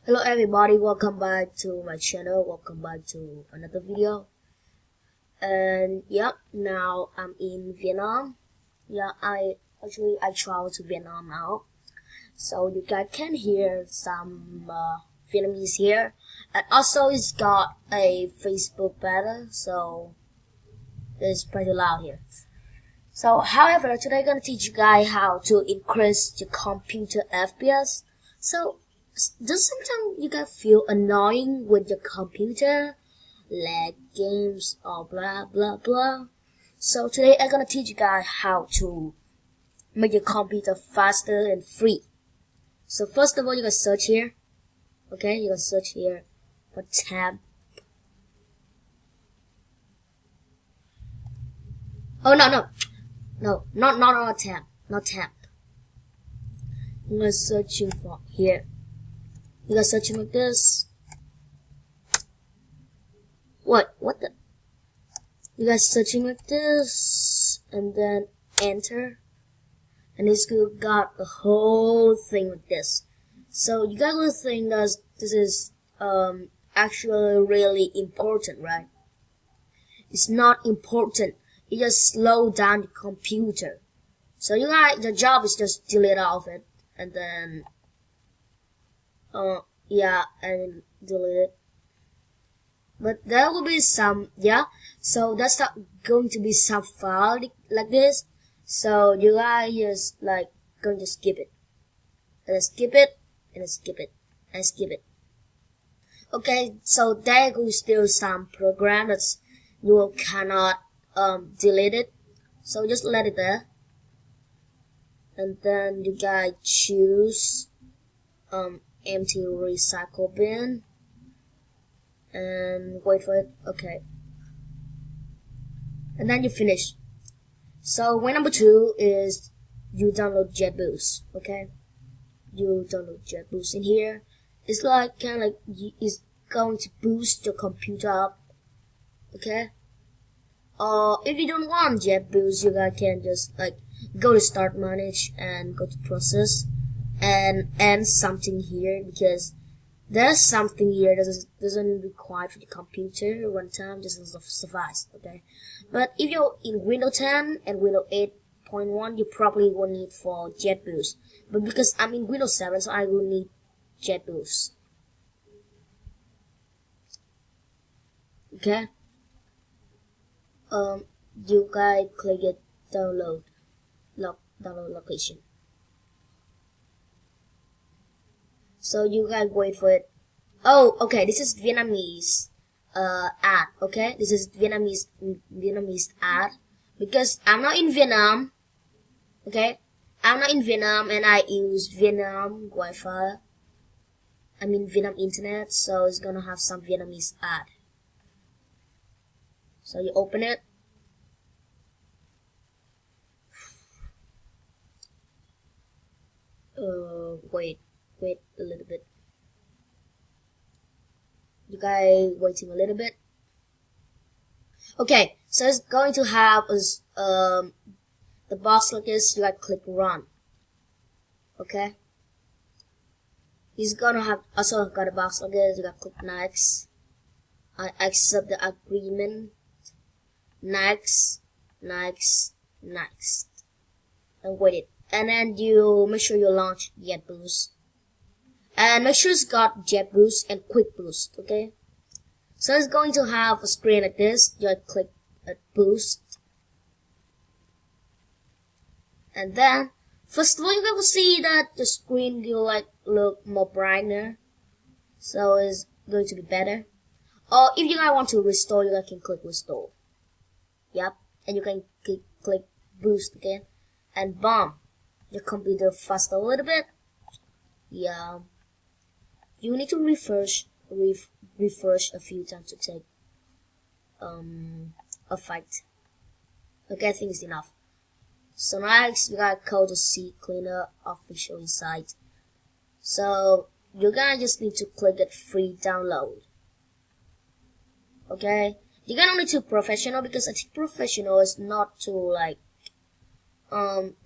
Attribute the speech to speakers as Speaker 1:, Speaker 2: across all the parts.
Speaker 1: Hello everybody, welcome back to my channel, welcome back to another video. And now I'm in Vietnam. I travel to Vietnam now. So you guys can hear some Vietnamese here. And also it's got a Facebook banner, so it's pretty loud here. So however, today I'm gonna teach you guys how to increase your computer FPS. So does sometimes you guys feel annoying with your computer, lag games or blah blah blah? So today I'm gonna teach you guys how to make your computer faster and free. So first of all, you can search here. Okay, you can search here for tab. Oh no, not tab, not tab. I'm gonna searching for here. You guys searching like this. What the? You guys searching like this, and then enter, and it's got the whole thing like this. So you guys will think that this is actually really important, right? It's not important. It just slow down the computer. So you guys, the job is just delete all of it, and then and delete it. But there will be some, so that's not going to be some file like this. So you guys just like going to skip it, and then skip it, and then skip it, and skip it. Okay, so there goes still some program that's you cannot delete it. So just let it there, and then you guys choose empty recycle bin and wait for it. Okay, and then you finish. So way number 2 is you download JetBoost. Okay, you download JetBoost in here. It's like kind of like it's going to boost your computer up. Okay, if you don't want JetBoost, you guys can just like go to Start Manage and go to Process and add something here, because there's something here that doesn't require for the computer one time, just suffice. Okay, but if you're in Windows 10 and Windows 8.1, you probably will need for JetBoost. But because I'm in Windows 7, so I will need JetBoost. Okay, you guys click it, download location. So you guys wait for it. Oh, okay, this is Vietnamese ad. Okay, this is Vietnamese ad, because I'm not in Vietnam. Okay, I'm not in Vietnam and I use Vietnam Wi-Fi. I mean Vietnam internet, so it's gonna have some Vietnamese ad. So you open it. Wait a little bit. You guys waiting a little bit. Okay, so it's going to have the box like this. You gotta click run. Okay, he's gonna have also got a box like this. You gotta click next. I accept the agreement. Next, and wait it. And then you make sure you launch JetBoost. And make sure it's got JetBoost and QuickBoost, okay? So it's going to have a screen like this. You click Boost. And then, first of all, you will see that the screen will like look more brighter. So it's going to be better. Or if you guys want to restore, you guys can click Restore. Yep. And you can click Boost again. And boom. Your computer faster a little bit. Yeah. You need to refresh a few times to take effect. Okay, I think it's enough. So next, you gotta go to CCleaner official site. So you're gonna just need to click it free download. Okay, you're gonna need to professional, because I think professional is not too like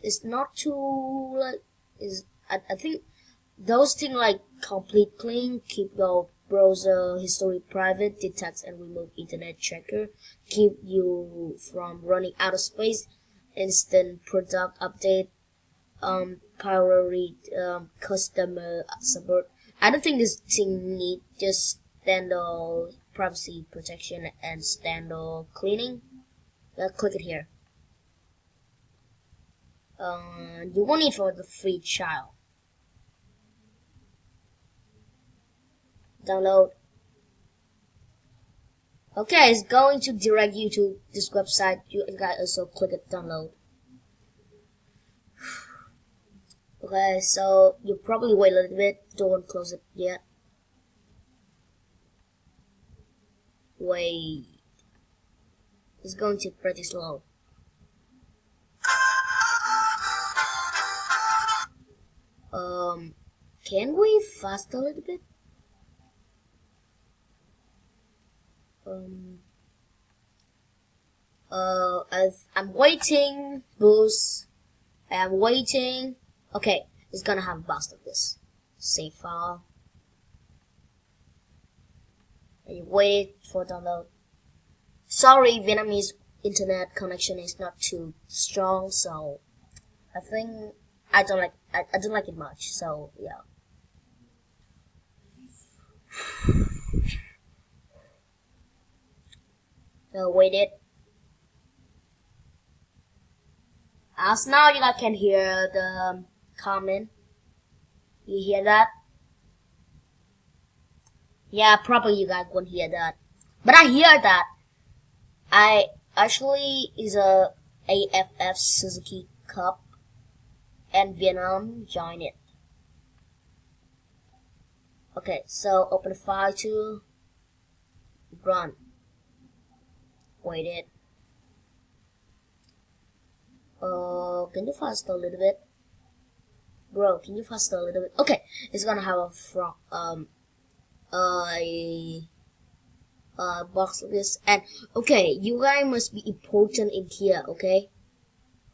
Speaker 1: it's not too like is I think those things like complete clean, keep your browser history private, detect and remove internet checker, keep you from running out of space, instant product update, priority customer support. I don't think this thing need just standard privacy protection and standard cleaning. Click it here. You won't need for the free trial. Download. Okay, it's going to direct you to this website. You guys also click it download. Okay, so you probably wait a little bit. Don't close it yet. Wait. It's going to pretty slow. Can we fast a little bit? I'm waiting, boost. I'm waiting. Okay, it's gonna have a bust of this. Save file. And you wait for download. Sorry, Vietnamese internet connection is not too strong, so I think I don't like it much. So yeah. So wait it. As now you guys can hear the comment. You hear that? Yeah, probably you guys won't hear that. But I hear that. I actually is a AFF Suzuki Cup and Vietnam join it. Okay, so open the file to run. Wait it. Can you fast a little bit? Bro, can you fast a little bit? Okay, it's gonna have a box like this. And okay, you guys must be important in here, okay?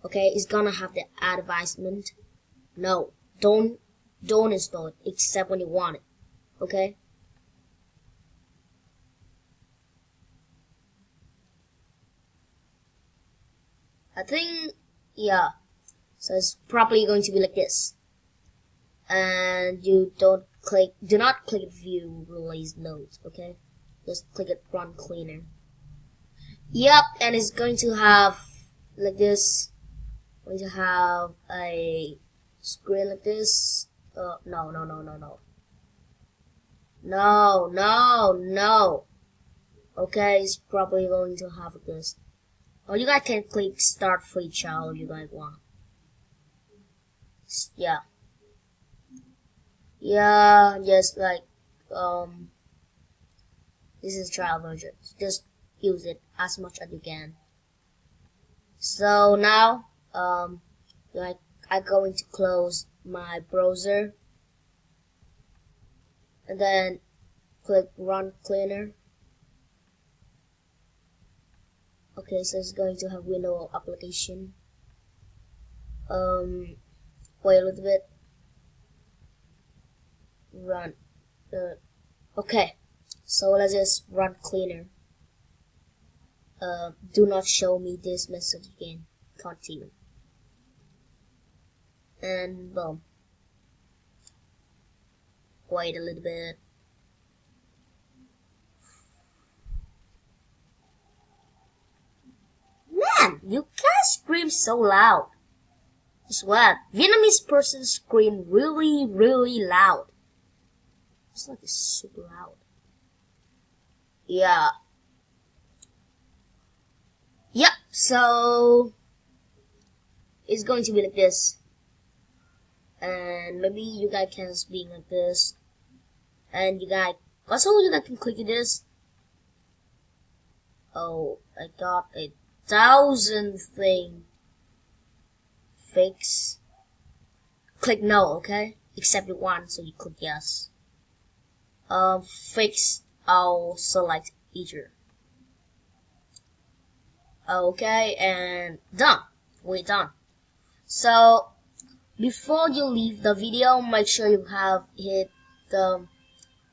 Speaker 1: Okay, it's gonna have the advertisement. No, don't install it except when you want it. Okay? I think, yeah. So it's probably going to be like this. And you do not click view release notes, okay? Just click it run cleaner. Yep, and it's going to have like this. Going to have a screen like this. No. No. Okay, it's probably going to have this. Or you guys can click start free trial if you guys want. Yeah. Yeah, just like, this is trial version. Just use it as much as you can. So now, like, I'm going to close my browser. And then click run cleaner. Okay, so it's going to have window application. Wait a little bit. Run. Okay, so let's just run cleaner. Do not show me this message again. Continue. And boom. Wait a little bit. Man, you can't scream so loud. I swear, Vietnamese person scream really, really loud. It's like it's super loud. Yeah. Yep, so it's going to be like this. And maybe you guys can speak like this. And you guys can click this. Oh, I got 1,000 thing. Fix. Click no, okay? Except you want, so you click yes. Fix, I'll select either. Okay, and done. We're done. So, before you leave the video, make sure you have hit the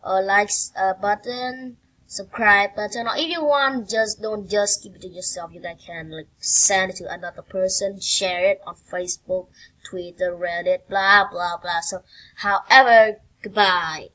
Speaker 1: likes button, subscribe button, or if you want, don't just keep it to yourself. You guys can like send it to another person, share it on Facebook, Twitter, Reddit, blah blah blah. So however, goodbye.